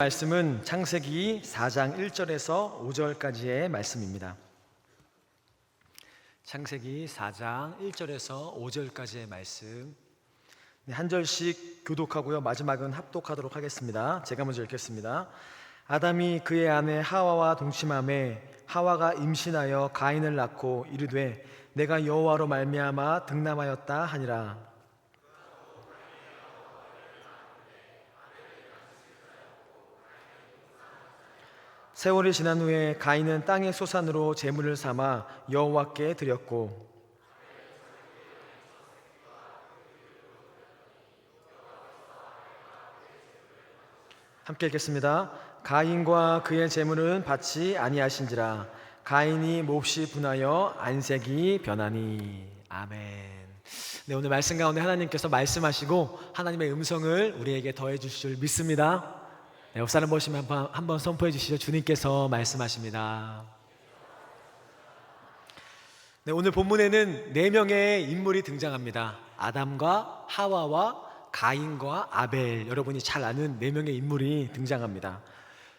말씀은 창세기 4장 1절에서 5절까지의 말씀입니다. 창세기 4장 1절에서 5절까지의 말씀, 한 절씩 교독하고요, 마지막은 합독하도록 하겠습니다. 제가 먼저 읽겠습니다. 아담이 그의 아내 하와와 동침하매 하와가 임신하여 가인을 낳고 이르되 내가 여호와로 말미암아 득남하였다 하니라. 세월이 지난 후에 가인은 땅의 소산으로 제물을 삼아 여호와께 드렸고, 함께 읽겠습니다. 가인과 그의 제물은 받지 아니하신지라. 가인이 몹시 분하여 안색이 변하니. 아멘. 네, 오늘 말씀 가운데 하나님께서 말씀하시고 하나님의 음성을 우리에게 더해 주실 줄 믿습니다. 네, 옆 사람 보시면 한번 선포해 주시죠. 주님께서 말씀하십니다. 네, 오늘 본문에는 4명의 인물이 등장합니다. 아담과 하와와 가인과 아벨, 여러분이 잘 아는 4명의 인물이 등장합니다.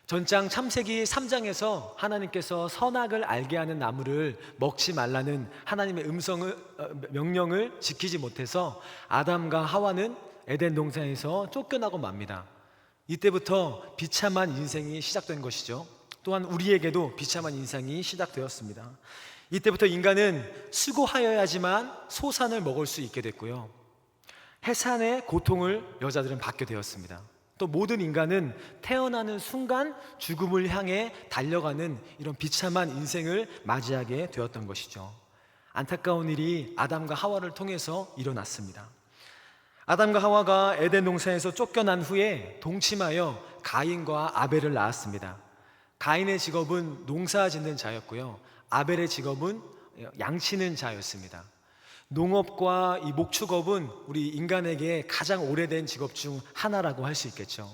전장 창세기 3장에서 하나님께서 선악을 알게 하는 나무를 먹지 말라는 하나님의 명령을 지키지 못해서 아담과 하와는 에덴 동산에서 쫓겨나고 맙니다. 이때부터 비참한 인생이 시작된 것이죠. 또한 우리에게도 비참한 인생이 시작되었습니다. 이때부터 인간은 수고하여야지만 소산을 먹을 수 있게 됐고요, 해산의 고통을 여자들은 받게 되었습니다. 또 모든 인간은 태어나는 순간 죽음을 향해 달려가는 이런 비참한 인생을 맞이하게 되었던 것이죠. 안타까운 일이 아담과 하와를 통해서 일어났습니다. 아담과 하와가 에덴 동산에서 쫓겨난 후에 동침하여 가인과 아벨을 낳았습니다. 가인의 직업은 농사 짓는 자였고요, 아벨의 직업은 양치는 자였습니다. 농업과 이 목축업은 우리 인간에게 가장 오래된 직업 중 하나라고 할 수 있겠죠.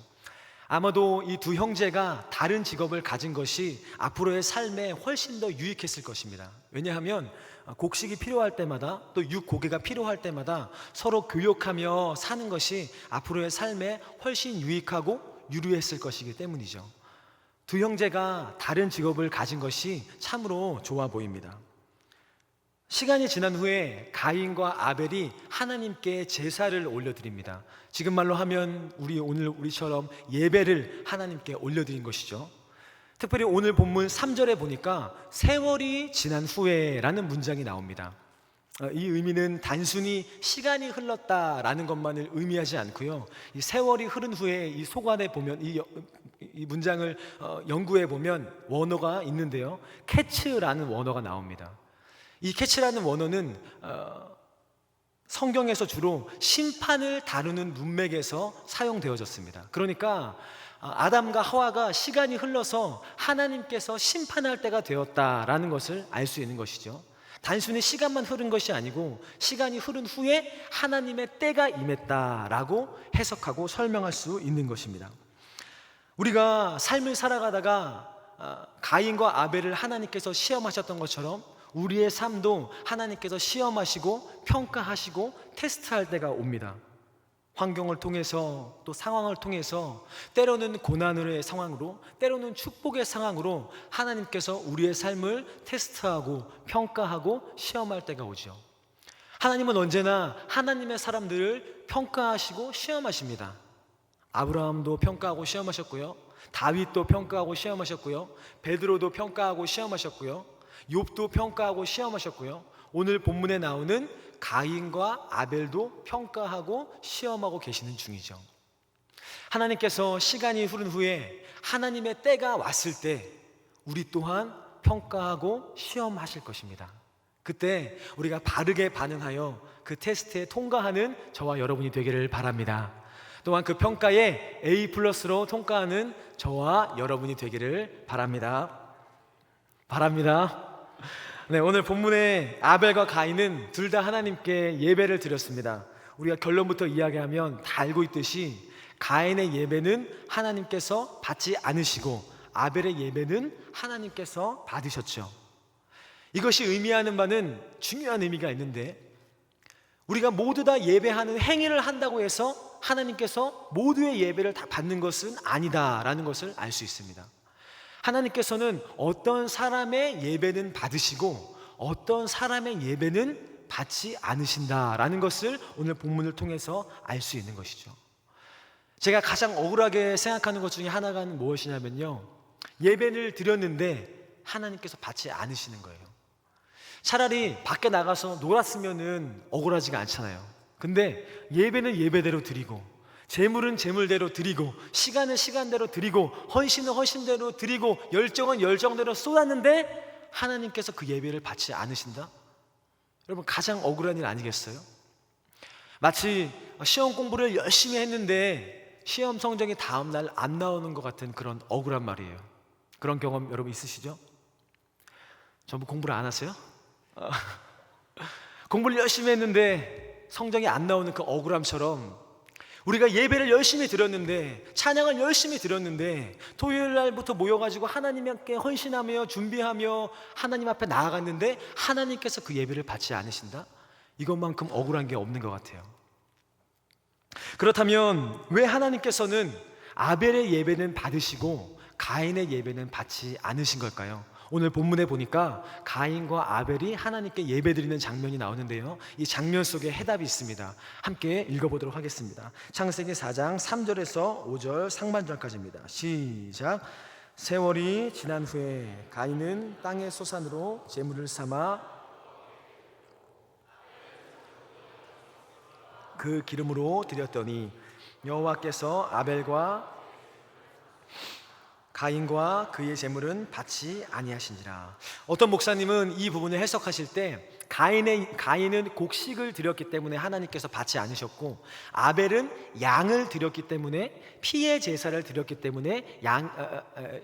아마도 이 두 형제가 다른 직업을 가진 것이 앞으로의 삶에 훨씬 더 유익했을 것입니다. 왜냐하면 곡식이 필요할 때마다 또 육고기가 필요할 때마다 서로 교역하며 사는 것이 앞으로의 삶에 훨씬 유익하고 유리했을 것이기 때문이죠. 두 형제가 다른 직업을 가진 것이 참으로 좋아 보입니다. 시간이 지난 후에 가인과 아벨이 하나님께 제사를 올려드립니다. 지금 말로 하면 우리처럼 예배를 하나님께 올려드린 것이죠. 특별히 오늘 본문 3절에 보니까 세월이 지난 후에라는 문장이 나옵니다. 이 의미는 단순히 시간이 흘렀다라는 것만을 의미하지 않고요, 이 세월이 흐른 후에 이 속안에 보면 이 문장을 연구해 보면 원어가 있는데요, 캐츠라는 원어가 나옵니다. 이 캐치라는 원어는 성경에서 주로 심판을 다루는 문맥에서 사용되어졌습니다. 그러니까 아담과 하와가 시간이 흘러서 하나님께서 심판할 때가 되었다라는 것을 알 수 있는 것이죠. 단순히 시간만 흐른 것이 아니고 시간이 흐른 후에 하나님의 때가 임했다라고 해석하고 설명할 수 있는 것입니다. 우리가 삶을 살아가다가 가인과 아벨을 하나님께서 시험하셨던 것처럼 우리의 삶도 하나님께서 시험하시고 평가하시고 테스트할 때가 옵니다. 환경을 통해서 또 상황을 통해서 때로는 고난의 상황으로 때로는 축복의 상황으로 하나님께서 우리의 삶을 테스트하고 평가하고 시험할 때가 오죠. 하나님은 언제나 하나님의 사람들을 평가하시고 시험하십니다. 아브라함도 평가하고 시험하셨고요, 다윗도 평가하고 시험하셨고요, 베드로도 평가하고 시험하셨고요, 욥도 평가하고 시험하셨고요, 오늘 본문에 나오는 가인과 아벨도 평가하고 시험하고 계시는 중이죠. 하나님께서 시간이 흐른 후에 하나님의 때가 왔을 때 우리 또한 평가하고 시험하실 것입니다. 그때 우리가 바르게 반응하여 그 테스트에 통과하는 저와 여러분이 되기를 바랍니다. 또한 그 평가에 A+로 통과하는 저와 여러분이 되기를 바랍니다. 네, 오늘 본문의 아벨과 가인은 둘 다 하나님께 예배를 드렸습니다. 우리가 결론부터 이야기하면 다 알고 있듯이 가인의 예배는 하나님께서 받지 않으시고 아벨의 예배는 하나님께서 받으셨죠. 이것이 의미하는 바는 중요한 의미가 있는데, 우리가 모두 다 예배하는 행위를 한다고 해서 하나님께서 모두의 예배를 다 받는 것은 아니다라는 것을 알 수 있습니다. 하나님께서는 어떤 사람의 예배는 받으시고 어떤 사람의 예배는 받지 않으신다라는 것을 오늘 본문을 통해서 알 수 있는 것이죠. 제가 가장 억울하게 생각하는 것 중에 하나가 무엇이냐면요, 예배를 드렸는데 하나님께서 받지 않으시는 거예요. 차라리 밖에 나가서 놀았으면 억울하지가 않잖아요. 근데 예배는 예배대로 드리고, 재물은 재물대로 드리고, 시간은 시간대로 드리고, 헌신은 헌신대로 드리고, 열정은 열정대로 쏟았는데 하나님께서 그 예배를 받지 않으신다? 여러분, 가장 억울한 일 아니겠어요? 마치 시험 공부를 열심히 했는데 시험 성적이 다음날 안 나오는 것 같은 그런 억울한 말이에요. 그런 경험 여러분 있으시죠? 전부 공부를 안 하세요? 공부를 열심히 했는데 성적이 안 나오는 그 억울함처럼, 우리가 예배를 열심히 드렸는데, 찬양을 열심히 드렸는데, 토요일 날부터 모여가지고 하나님께 헌신하며 준비하며 하나님 앞에 나아갔는데 하나님께서 그 예배를 받지 않으신다? 이것만큼 억울한 게 없는 것 같아요. 그렇다면 왜 하나님께서는 아벨의 예배는 받으시고 가인의 예배는 받지 않으신 걸까요? 오늘 본문에 보니까 가인과 아벨이 하나님께 예배드리는 장면이 나오는데요, 이 장면 속에 해답이 있습니다. 함께 읽어보도록 하겠습니다. 창세기 4장 3절에서 5절 상반절까지입니다. 시작. 세월이 지난 후에 가인은 땅의 소산으로 제물을 삼아 그 기름으로 드렸더니 여호와께서 아벨과 가인과 그의 제물은 받지 아니하신지라. 어떤 목사님은 이 부분을 해석하실 때 가인은 곡식을 드렸기 때문에 하나님께서 받지 않으셨고, 아벨은 양을 드렸기 때문에, 피의 제사를 드렸기 때문에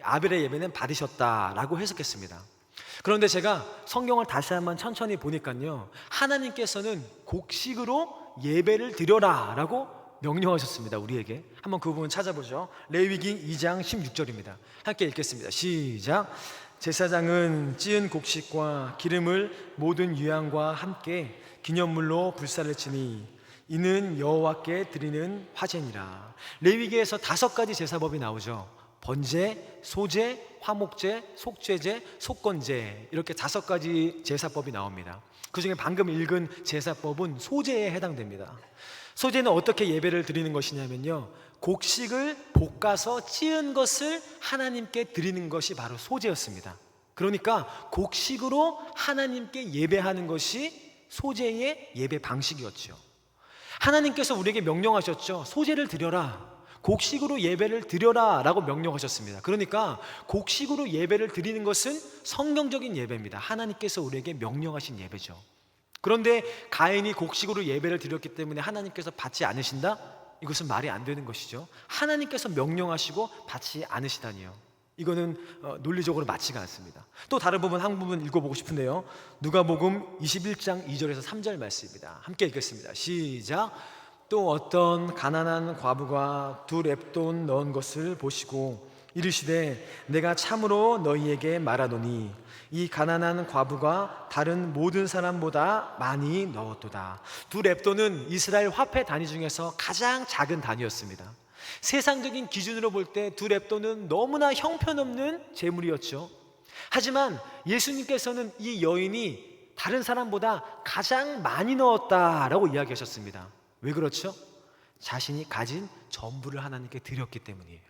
아벨의 예배는 받으셨다라고 해석했습니다. 그런데 제가 성경을 다시 한번 천천히 보니까요, 하나님께서는 곡식으로 예배를 드려라 라고 명령하셨습니다. 우리에게 한번 그 부분 찾아보죠. 레위기 2장 16절입니다. 함께 읽겠습니다. 시작. 제사장은 찌은 곡식과 기름을 모든 유향과 함께 기념물로 불사를 치니 이는 여호와께 드리는 화제니라. 레위기에서 5가지 제사법이 나오죠. 번제, 소제, 화목제, 속죄제, 속건제, 이렇게 5가지 제사법이 나옵니다. 그 중에 방금 읽은 제사법은 소제에 해당됩니다. 소제는 어떻게 예배를 드리는 것이냐면요, 곡식을 볶아서 찌은 것을 하나님께 드리는 것이 바로 소제였습니다. 그러니까 곡식으로 하나님께 예배하는 것이 소제의 예배 방식이었죠. 하나님께서 우리에게 명령하셨죠. 소제를 드려라, 곡식으로 예배를 드려라 라고 명령하셨습니다. 그러니까 곡식으로 예배를 드리는 것은 성경적인 예배입니다. 하나님께서 우리에게 명령하신 예배죠. 그런데 가인이 곡식으로 예배를 드렸기 때문에 하나님께서 받지 않으신다? 이것은 말이 안 되는 것이죠. 하나님께서 명령하시고 받지 않으시다니요, 이거는 논리적으로 맞지가 않습니다. 또 다른 부분 한 부분 읽어보고 싶은데요, 누가복음 21장 2절에서 3절 말씀입니다. 함께 읽겠습니다. 시작. 또 어떤 가난한 과부가 2렙돈 넣은 것을 보시고 이르시되 내가 참으로 너희에게 말하노니 이 가난한 과부가 다른 모든 사람보다 많이 넣었도다. 2렙돈은 이스라엘 화폐 단위 중에서 가장 작은 단위였습니다. 세상적인 기준으로 볼 때 2렙돈은 너무나 형편없는 재물이었죠. 하지만 예수님께서는 이 여인이 다른 사람보다 가장 많이 넣었다라고 이야기하셨습니다. 왜 그렇죠? 자신이 가진 전부를 하나님께 드렸기 때문이에요.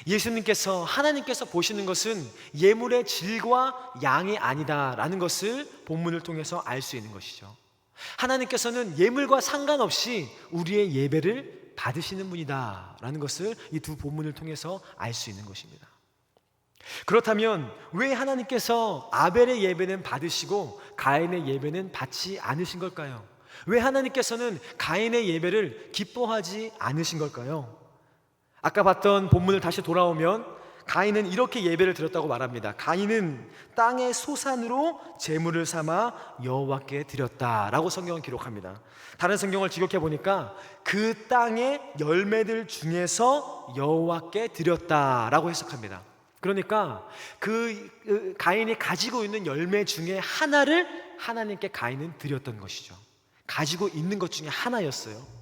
예수님께서, 하나님께서 보시는 것은 예물의 질과 양이 아니다라는 것을 본문을 통해서 알 수 있는 것이죠. 하나님께서는 예물과 상관없이 우리의 예배를 받으시는 분이다라는 것을 이 두 본문을 통해서 알 수 있는 것입니다. 그렇다면 왜 하나님께서 아벨의 예배는 받으시고 가인의 예배는 받지 않으신 걸까요? 왜 하나님께서는 가인의 예배를 기뻐하지 않으신 걸까요? 아까 봤던 본문을 다시 돌아오면 가인은 이렇게 예배를 드렸다고 말합니다. 가인은 땅의 소산으로 제물을 삼아 여호와께 드렸다라고 성경은 기록합니다. 다른 성경을 직역해 보니까 그 땅의 열매들 중에서 여호와께 드렸다라고 해석합니다. 그러니까 그 가인이 가지고 있는 열매 중에 하나를 하나님께 가인은 드렸던 것이죠. 가지고 있는 것 중에 하나였어요.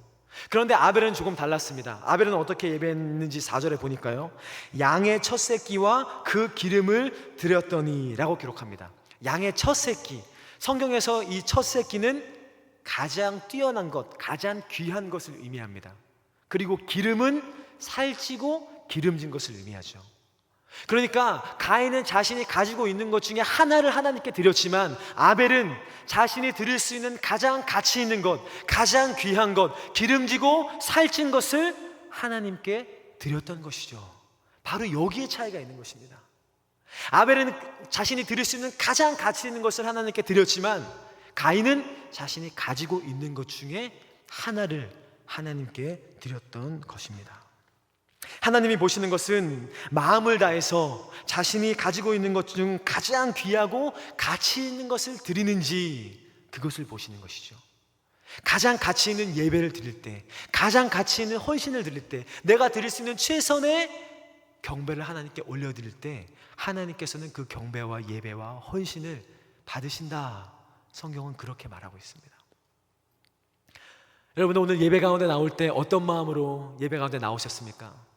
그런데 아벨은 조금 달랐습니다. 아벨은 어떻게 예배했는지 4절에 보니까요, 양의 첫 새끼와 그 기름을 드렸더니 라고 기록합니다. 양의 첫 새끼, 성경에서 이 첫 새끼는 가장 뛰어난 것, 가장 귀한 것을 의미합니다. 그리고 기름은 살찌고 기름진 것을 의미하죠. 그러니까 가인은 자신이 가지고 있는 것 중에 하나를 하나님께 드렸지만, 아벨은 자신이 드릴 수 있는 가장 가치 있는 것, 가장 귀한 것, 기름지고 살찐 것을 하나님께 드렸던 것이죠. 바로 여기에 차이가 있는 것입니다. 아벨은 자신이 드릴 수 있는 가장 가치 있는 것을 하나님께 드렸지만, 가인은 자신이 가지고 있는 것 중에 하나를 하나님께 드렸던 것입니다. 하나님이 보시는 것은 마음을 다해서 자신이 가지고 있는 것 중 가장 귀하고 가치 있는 것을 드리는지, 그것을 보시는 것이죠. 가장 가치 있는 예배를 드릴 때, 가장 가치 있는 헌신을 드릴 때, 내가 드릴 수 있는 최선의 경배를 하나님께 올려드릴 때, 하나님께서는 그 경배와 예배와 헌신을 받으신다. 성경은 그렇게 말하고 있습니다. 여러분, 오늘 예배 가운데 나올 때 어떤 마음으로 예배 가운데 나오셨습니까?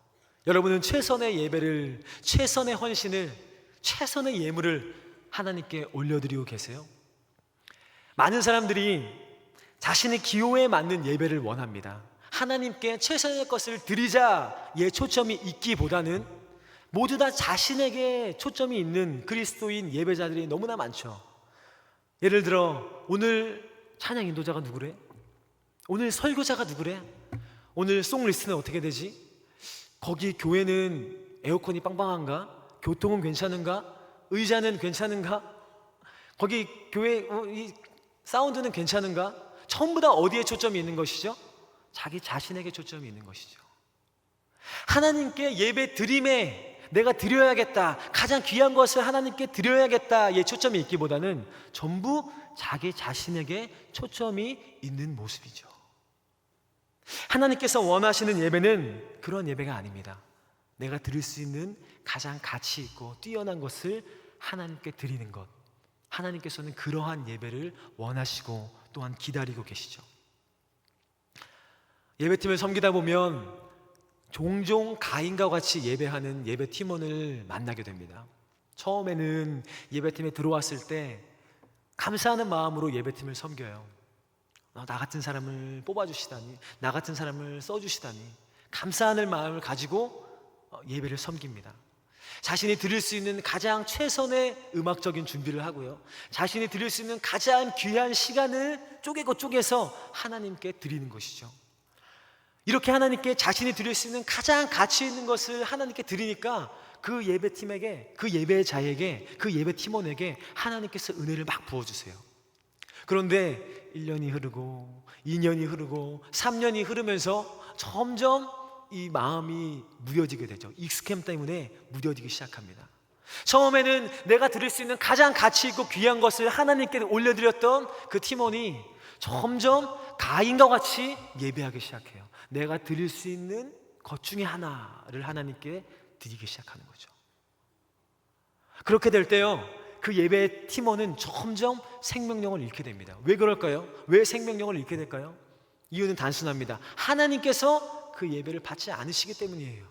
여러분은 최선의 예배를, 최선의 헌신을, 최선의 예물을 하나님께 올려드리고 계세요? 많은 사람들이 자신의 기호에 맞는 예배를 원합니다. 하나님께 최선의 것을 드리자에 초점이 있기보다는 모두 다 자신에게 초점이 있는 그리스도인 예배자들이 너무나 많죠. 예를 들어, 오늘 찬양 인도자가 누구래? 오늘 설교자가 누구래? 오늘 송 리스트는 어떻게 되지? 거기 교회는 에어컨이 빵빵한가? 교통은 괜찮은가? 의자는 괜찮은가? 거기 교회 이 사운드는 괜찮은가? 전부 다 어디에 초점이 있는 것이죠? 자기 자신에게 초점이 있는 것이죠. 하나님께 예배 드림에 내가 드려야겠다, 가장 귀한 것을 하나님께 드려야겠다에 초점이 있기보다는 전부 자기 자신에게 초점이 있는 모습이죠. 하나님께서 원하시는 예배는 그런 예배가 아닙니다. 내가 드릴 수 있는 가장 가치 있고 뛰어난 것을 하나님께 드리는 것, 하나님께서는 그러한 예배를 원하시고 또한 기다리고 계시죠. 예배팀을 섬기다 보면 종종 가인과 같이 예배하는 예배 팀원을 만나게 됩니다. 처음에는 예배팀에 들어왔을 때 감사하는 마음으로 예배팀을 섬겨요. 나 같은 사람을 뽑아주시다니, 나 같은 사람을 써주시다니 감사하는 마음을 가지고 예배를 섬깁니다. 자신이 드릴 수 있는 가장 최선의 음악적인 준비를 하고요, 자신이 드릴 수 있는 가장 귀한 시간을 쪼개고 쪼개서 하나님께 드리는 것이죠. 이렇게 하나님께 자신이 드릴 수 있는 가장 가치 있는 것을 하나님께 드리니까 그 예배팀에게, 그 예배자에게, 그 예배팀원에게 하나님께서 은혜를 막 부어주세요. 그런데 1년이 흐르고 2년이 흐르고 3년이 흐르면서 점점 이 마음이 무뎌지게 되죠. 익숙함 때문에 무뎌지기 시작합니다. 처음에는 내가 드릴 수 있는 가장 가치 있고 귀한 것을 하나님께 올려드렸던 그 팀원이 점점 가인과 같이 예배하기 시작해요. 내가 드릴 수 있는 것 중에 하나를 하나님께 드리기 시작하는 거죠. 그렇게 될 때요, 그 예배 팀원은 점점 생명력을 잃게 됩니다. 왜 그럴까요? 왜 생명력을 잃게 될까요? 이유는 단순합니다. 하나님께서 그 예배를 받지 않으시기 때문이에요.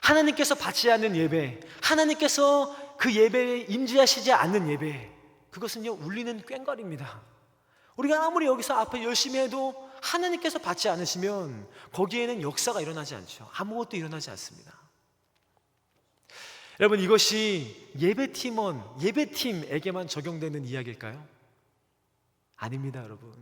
하나님께서 받지 않는 예배, 하나님께서 그 예배에 임재하시지 않는 예배, 그것은요 울리는 꽹과리입니다. 우리가 아무리 여기서 앞에 열심히 해도 하나님께서 받지 않으시면 거기에는 역사가 일어나지 않죠. 아무것도 일어나지 않습니다. 여러분, 이것이 예배팀원, 예배팀에게만 적용되는 이야기일까요? 아닙니다, 여러분.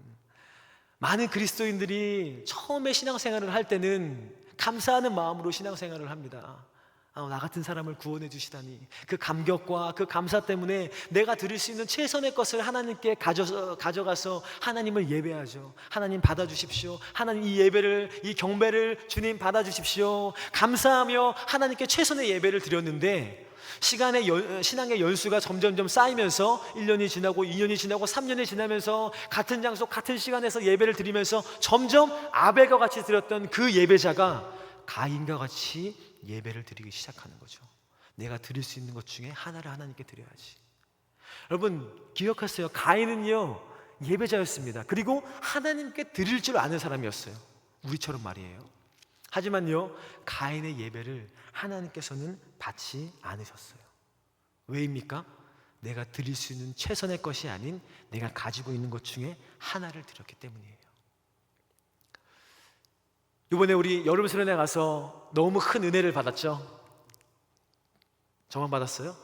많은 그리스도인들이 처음에 신앙생활을 할 때는 감사하는 마음으로 신앙생활을 합니다. 나 같은 사람을 구원해 주시다니, 그 감격과 그 감사 때문에 내가 드릴 수 있는 최선의 것을 하나님께 가져가서 하나님을 예배하죠. 하나님 받아주십시오. 하나님 이 예배를, 이 경배를 주님 받아주십시오. 감사하며 하나님께 최선의 예배를 드렸는데 신앙의 연수가 점점점 쌓이면서 1년이 지나고 2년이 지나고 3년이 지나면서 같은 장소 같은 시간에서 예배를 드리면서 점점 아벨과 같이 드렸던 그 예배자가 가인과 같이 예배를 드리기 시작하는 거죠. 내가 드릴 수 있는 것 중에 하나를 하나님께 드려야지. 여러분 기억하세요. 가인은요 예배자였습니다. 그리고 하나님께 드릴 줄 아는 사람이었어요. 우리처럼 말이에요. 하지만요, 가인의 예배를 하나님께서는 받지 않으셨어요. 왜입니까? 내가 드릴 수 있는 최선의 것이 아닌 내가 가지고 있는 것 중에 하나를 드렸기 때문이에요. 이번에 우리 여름 수련회 가서 너무 큰 은혜를 받았죠? 저만 받았어요?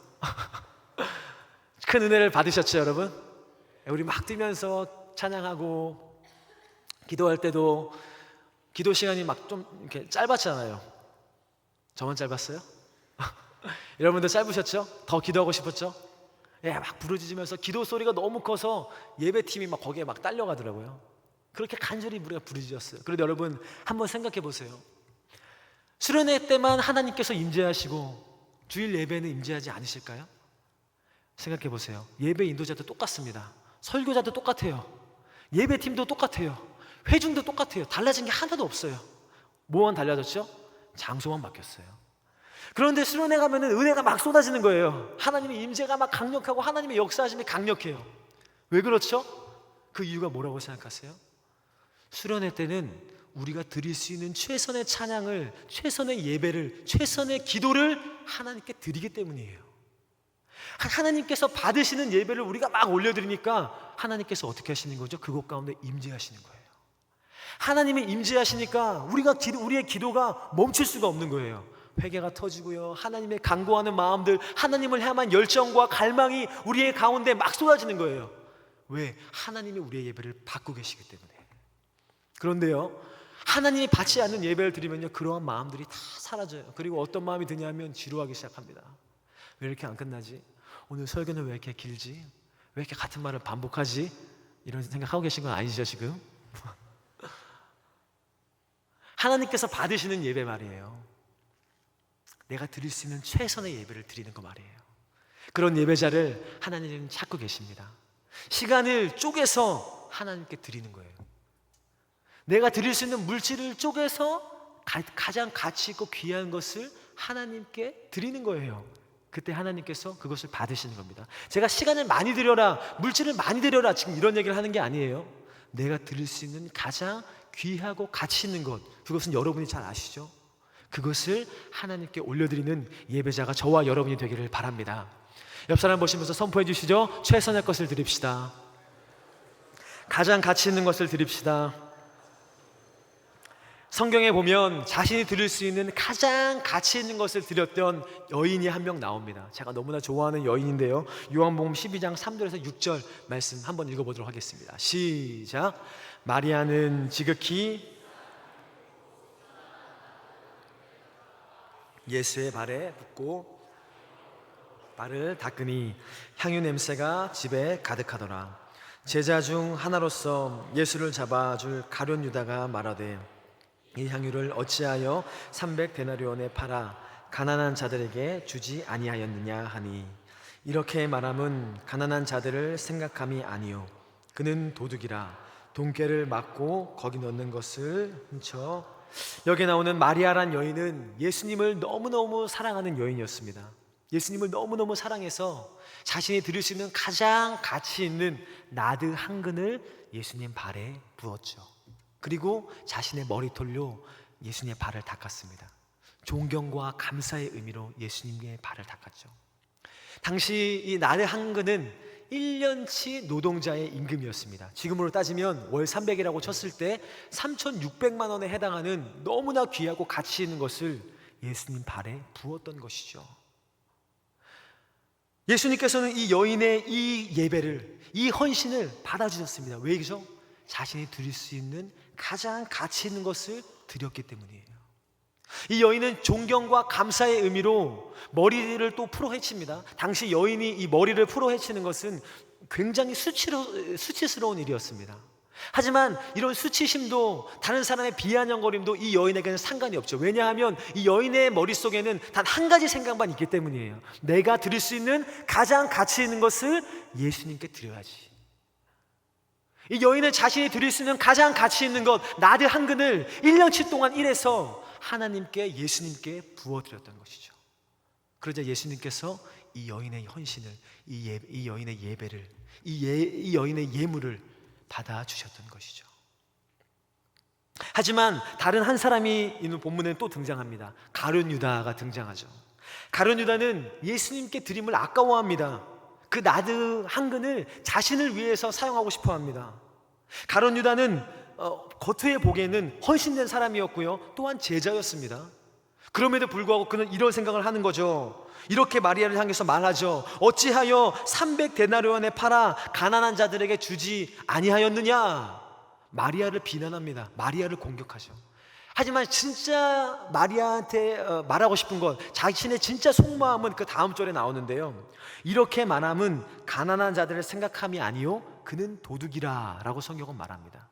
큰 은혜를 받으셨죠, 여러분? 우리 막 뛰면서 찬양하고 기도할 때도 기도 시간이 막 좀 이렇게 짧았잖아요. 저만 짧았어요? 여러분들 짧으셨죠? 더 기도하고 싶었죠? 예, 막 부르짖으면서 기도 소리가 너무 커서 예배팀이 막 거기에 막 딸려가더라고요. 그렇게 간절히 우리가 부르짖었어요. 그런데 여러분 한번 생각해 보세요. 수련회 때만 하나님께서 임재하시고 주일 예배는 임재하지 않으실까요? 생각해 보세요. 예배 인도자도 똑같습니다. 설교자도 똑같아요. 예배팀도 똑같아요. 회중도 똑같아요. 달라진 게 하나도 없어요. 뭐만 달라졌죠? 장소만 바뀌었어요. 그런데 수련회 가면은 은혜가 막 쏟아지는 거예요. 하나님의 임재가 막 강력하고 하나님의 역사하심이 강력해요. 왜 그렇죠? 그 이유가 뭐라고 생각하세요? 수련회 때는 우리가 드릴 수 있는 최선의 찬양을, 최선의 예배를, 최선의 기도를 하나님께 드리기 때문이에요. 하나님께서 받으시는 예배를 우리가 막 올려드리니까 하나님께서 어떻게 하시는 거죠? 그곳 가운데 임재하시는 거예요. 하나님이 임재하시니까 우리의 기도가 멈출 수가 없는 거예요. 회개가 터지고요, 하나님의 간구하는 마음들, 하나님을 향한 열정과 갈망이 우리의 가운데 막 쏟아지는 거예요. 왜? 하나님이 우리의 예배를 받고 계시기 때문에. 그런데요, 하나님이 받지 않는 예배를 드리면요, 그러한 마음들이 다 사라져요. 그리고 어떤 마음이 드냐면 지루하기 시작합니다. 왜 이렇게 안 끝나지? 오늘 설교는 왜 이렇게 길지? 왜 이렇게 같은 말을 반복하지? 이런 생각하고 계신 건 아니죠 지금? 하나님께서 받으시는 예배 말이에요. 내가 드릴 수 있는 최선의 예배를 드리는 거 말이에요. 그런 예배자를 하나님은 찾고 계십니다. 시간을 쪼개서 하나님께 드리는 거예요. 내가 드릴 수 있는 물질을 쪼개서 가장 가치 있고 귀한 것을 하나님께 드리는 거예요. 그때 하나님께서 그것을 받으시는 겁니다. 제가 시간을 많이 들여라, 물질을 많이 들여라, 지금 이런 얘기를 하는 게 아니에요. 내가 드릴 수 있는 가장 귀하고 가치 있는 것, 그것은 여러분이 잘 아시죠? 그것을 하나님께 올려드리는 예배자가 저와 여러분이 되기를 바랍니다. 옆 사람 보시면서 선포해 주시죠. 최선의 것을 드립시다. 가장 가치 있는 것을 드립시다. 성경에 보면 자신이 드릴 수 있는 가장 가치 있는 것을 드렸던 여인이 한 명 나옵니다. 제가 너무나 좋아하는 여인인데요, 요한복음 12장 3절에서 6절 말씀 한번 읽어보도록 하겠습니다. 시작. 마리아는 지극히 예수의 발에 붓고 발을 닦으니 향유 냄새가 집에 가득하더라. 제자 중 하나로서 예수를 잡아줄 가룟 유다가 말하되 이 향유를 어찌하여 300데나리온에 팔아 가난한 자들에게 주지 아니하였느냐 하니, 이렇게 말함은 가난한 자들을 생각함이 아니요 그는 도둑이라 돈깨를 맞고 거기 넣는 것을 훔쳐. 여기 나오는 마리아란 여인은 예수님을 너무너무 사랑하는 여인이었습니다. 예수님을 너무너무 사랑해서 자신이 드릴 수 있는 가장 가치 있는 나드 한 근을 예수님 발에 부었죠. 그리고 자신의 머리털로 예수님의 발을 닦았습니다. 존경과 감사의 의미로 예수님의 발을 닦았죠. 당시 이 나드 한 근은 1년치 노동자의 임금이었습니다. 지금으로 따지면 월 300이라고 쳤을 때 3,600만 원에 해당하는 너무나 귀하고 가치 있는 것을 예수님 발에 부었던 것이죠. 예수님께서는 이 여인의 이 예배를, 이 헌신을 받아주셨습니다. 왜죠? 자신이 드릴 수 있는 가장 가치 있는 것을 드렸기 때문이에요. 이 여인은 존경과 감사의 의미로 머리를 또 풀어 헤칩니다. 당시 여인이 이 머리를 풀어 헤치는 것은 굉장히 수치스러운 일이었습니다. 하지만 이런 수치심도 다른 사람의 비아냥거림도 이 여인에게는 상관이 없죠. 왜냐하면 이 여인의 머릿속에는 단 한 가지 생각만 있기 때문이에요. 내가 드릴 수 있는 가장 가치 있는 것을 예수님께 드려야지. 이 여인은 자신이 드릴 수 있는 가장 가치 있는 것, 나드 한 근을 1년치 동안 일해서 하나님께, 예수님께 부어드렸던 것이죠. 그러자 예수님께서 이 여인의 헌신을, 이 여인의 예배를, 이 여인의 예물을 받아주셨던 것이죠. 하지만 다른 한 사람이 있는 본문에는 또 등장합니다. 가룟 유다가 등장하죠. 가룟 유다는 예수님께 드림을 아까워합니다. 그 나드 한 근을 자신을 위해서 사용하고 싶어 합니다. 가룟 유다는 겉에 보기에는 헌신된 사람이었고요, 또한 제자였습니다. 그럼에도 불구하고 그는 이런 생각을 하는 거죠. 이렇게 마리아를 향해서 말하죠. 어찌하여 300데나리온에 팔아 가난한 자들에게 주지 아니하였느냐. 마리아를 비난합니다. 마리아를 공격하죠. 하지만 진짜 마리아한테 말하고 싶은 것, 자신의 진짜 속마음은 그 다음 절에 나오는데요. 이렇게 말함은 가난한 자들을 생각함이 아니요 그는 도둑이라 라고 성경은 말합니다.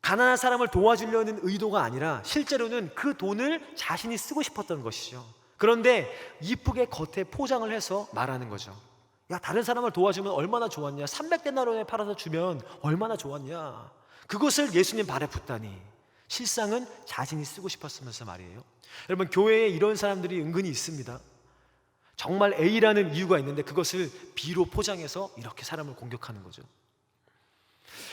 가난한 사람을 도와주려는 의도가 아니라 실제로는 그 돈을 자신이 쓰고 싶었던 것이죠. 그런데 이쁘게 겉에 포장을 해서 말하는 거죠. 야, 다른 사람을 도와주면 얼마나 좋았냐, 300데나리온에 팔아서 주면 얼마나 좋았냐. 그것을 예수님 발에 붓다니. 실상은 자신이 쓰고 싶었으면서 말이에요. 여러분, 교회에 이런 사람들이 은근히 있습니다. 정말 A라는 이유가 있는데 그것을 B로 포장해서 이렇게 사람을 공격하는 거죠.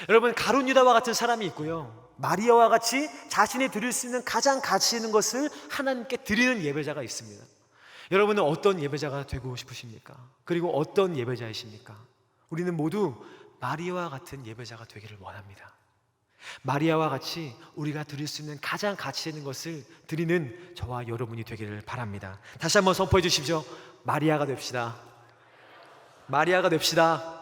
여러분, 가룟 유다와 같은 사람이 있고요, 마리아와 같이 자신이 드릴 수 있는 가장 가치 있는 것을 하나님께 드리는 예배자가 있습니다. 여러분은 어떤 예배자가 되고 싶으십니까? 그리고 어떤 예배자이십니까? 우리는 모두 마리아와 같은 예배자가 되기를 원합니다. 마리아와 같이 우리가 드릴 수 있는 가장 가치 있는 것을 드리는 저와 여러분이 되기를 바랍니다. 다시 한번 선포해 주십시오. 마리아가 됩시다. 마리아가 됩시다.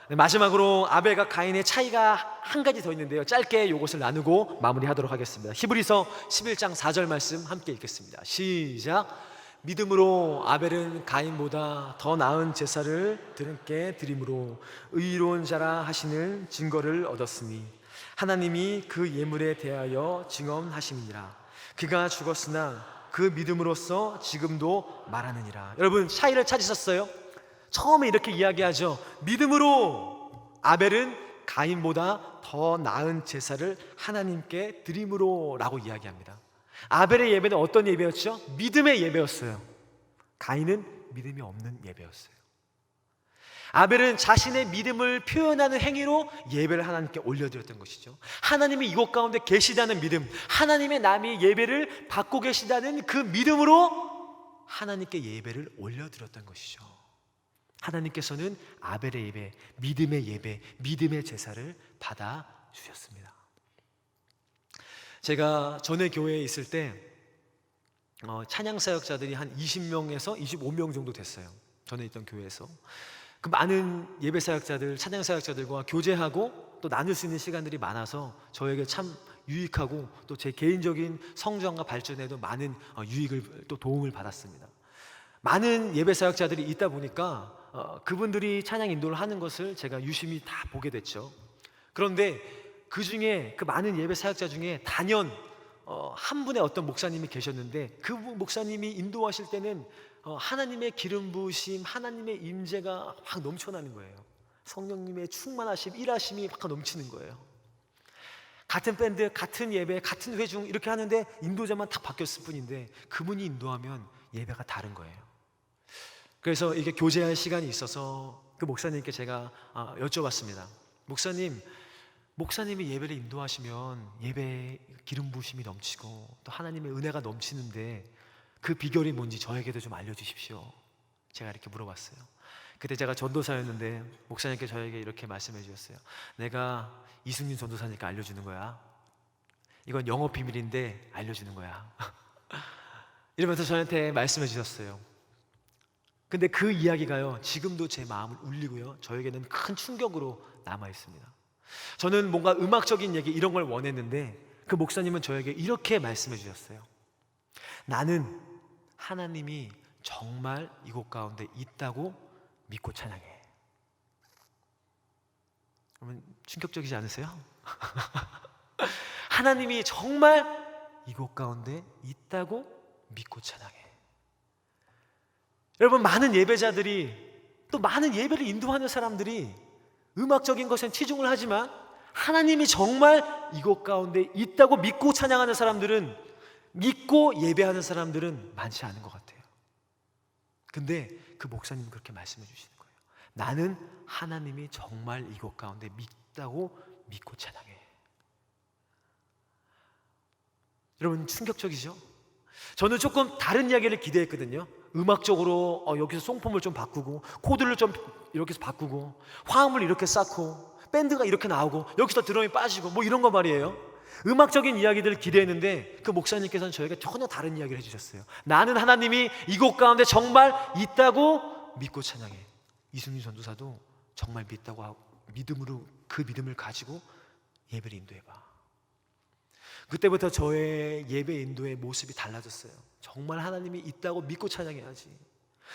네, 마지막으로 아벨과 가인의 차이가 한 가지 더 있는데요, 짧게 이것을 나누고 마무리하도록 하겠습니다. 히브리서 11장 4절 말씀 함께 읽겠습니다. 시작. 믿음으로 아벨은 가인보다 더 나은 제사를 드림께 드림으로 의로운 자라 하시는 증거를 얻었으니 하나님이 그 예물에 대하여 증언하심이니라. 그가 죽었으나 그 믿음으로써 지금도 말하느니라. 여러분, 차이를 찾으셨어요? 처음에 이렇게 이야기하죠. 믿음으로 아벨은 가인보다 더 나은 제사를 하나님께 드림으로 라고 이야기합니다. 아벨의 예배는 어떤 예배였죠? 믿음의 예배였어요. 가인은 믿음이 없는 예배였어요. 아벨은 자신의 믿음을 표현하는 행위로 예배를 하나님께 올려드렸던 것이죠. 하나님이 이곳 가운데 계시다는 믿음, 하나님의 남이 예배를 받고 계시다는 그 믿음으로 하나님께 예배를 올려드렸던 것이죠. 하나님께서는 아벨의 예배, 믿음의 예배, 믿음의 제사를 받아주셨습니다. 제가 전에 교회에 있을 때 찬양사역자들이 한 20명에서 25명 정도 됐어요. 전에 있던 교회에서. 그 많은 예배사역자들, 찬양사역자들과 교제하고 또 나눌 수 있는 시간들이 많아서 저에게 참 유익하고 또 제 개인적인 성장과 발전에도 많은 유익을 또 도움을 받았습니다. 많은 예배사역자들이 있다 보니까 그분들이 찬양 인도를 하는 것을 제가 유심히 다 보게 됐죠. 그런데 그 중에 그 많은 예배사역자 중에 단연 한 분의 어떤 목사님이 계셨는데 그 목사님이 인도하실 때는 하나님의 기름 부으심, 하나님의 임재가 확 넘쳐나는 거예요. 성령님의 충만하심, 일하심이 확 넘치는 거예요. 같은 밴드, 같은 예배, 같은 회중 이렇게 하는데 인도자만 딱 바뀌었을 뿐인데 그분이 인도하면 예배가 다른 거예요. 그래서 이게 교제할 시간이 있어서 그 목사님께 제가 여쭤봤습니다. 목사님이 예배를 인도하시면 예배에 기름 부으심이 넘치고 또 하나님의 은혜가 넘치는데 그 비결이 뭔지 저에게도 좀 알려주십시오. 제가 이렇게 물어봤어요. 그때 제가 전도사였는데 목사님께 저에게 이렇게 말씀해 주셨어요. 내가 이승윤 전도사니까 알려주는 거야. 이건 영업 비밀인데 알려주는 거야. 이러면서 저한테 말씀해 주셨어요. 근데 그 이야기가요, 지금도 제 마음을 울리고요, 저에게는 큰 충격으로 남아 있습니다. 저는 뭔가 음악적인 얘기 이런 걸 원했는데 그 목사님은 저에게 이렇게 말씀해 주셨어요. 나는 하나님이 정말 이곳 가운데 있다고 믿고 찬양해. 여러분, 충격적이지 않으세요? 하나님이 정말 이곳 가운데 있다고 믿고 찬양해. 여러분, 많은 예배자들이 또 많은 예배를 인도하는 사람들이 음악적인 것엔 치중을 하지만 하나님이 정말 이곳 가운데 있다고 믿고 찬양하는 사람들은, 믿고 예배하는 사람들은 많지 않은 것 같아요. 근데 그 목사님은 그렇게 말씀해 주시는 거예요. 나는 하나님이 정말 이곳 가운데 있다고 믿고 찬양해. 여러분, 충격적이죠? 저는 조금 다른 이야기를 기대했거든요. 음악적으로 여기서 송폼을 좀 바꾸고 코드를 좀 이렇게 해서 바꾸고 화음을 이렇게 쌓고 밴드가 이렇게 나오고 여기서 드럼이 빠지고 뭐 이런 거 말이에요. 음악적인 이야기들을 기대했는데 그 목사님께서는 저에게 전혀 다른 이야기를 해주셨어요. 나는 하나님이 이곳 가운데 정말 있다고 믿고 찬양해. 이승윤 전도사도 정말 믿다고 하고 믿음으로 그 믿음을 가지고 예배를 인도해봐. 그때부터 저의 예배 인도의 모습이 달라졌어요. 정말 하나님이 있다고 믿고 찬양해야지.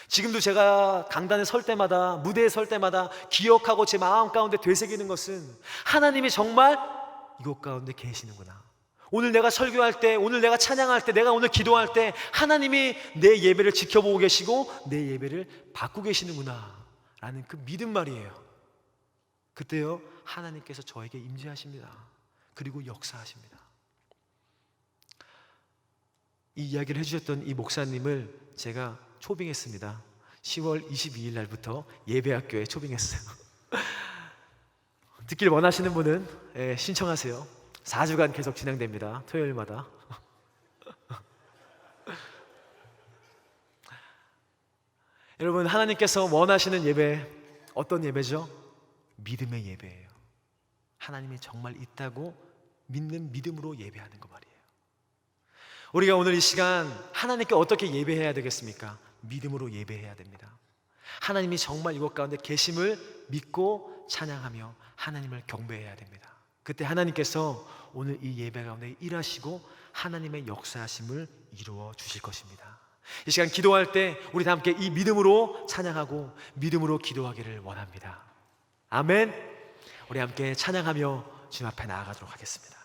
지금도 제가 강단에 설 때마다, 무대에 설 때마다 기억하고 제 마음 가운데 되새기는 것은 하나님이 정말 이곳 가운데 계시는구나. 오늘 내가 설교할 때, 오늘 내가 찬양할 때, 내가 오늘 기도할 때 하나님이 내 예배를 지켜보고 계시고 내 예배를 받고 계시는구나 라는 그 믿음 말이에요. 그때요, 하나님께서 저에게 임재하십니다. 그리고 역사하십니다. 이 이야기를 해주셨던 이 목사님을 제가 초빙했습니다. 10월 22일 날부터 예배학교에 초빙했어요. 듣길 원하시는 분은 신청하세요. 4주간 계속 진행됩니다. 토요일마다. 여러분, 하나님께서 원하시는 예배 어떤 예배죠? 믿음의 예배예요. 하나님이 정말 있다고 믿는 믿음으로 예배하는 거 말이에요. 우리가 오늘 이 시간 하나님께 어떻게 예배해야 되겠습니까? 믿음으로 예배해야 됩니다. 하나님이 정말 이곳 가운데 계심을 믿고 찬양하며 하나님을 경배해야 됩니다. 그때 하나님께서 오늘 이 예배 가운데 일하시고 하나님의 역사하심을 이루어 주실 것입니다. 이 시간 기도할 때 우리 다 함께 이 믿음으로 찬양하고 믿음으로 기도하기를 원합니다. 아멘. 우리 함께 찬양하며 주님 앞에 나아가도록 하겠습니다.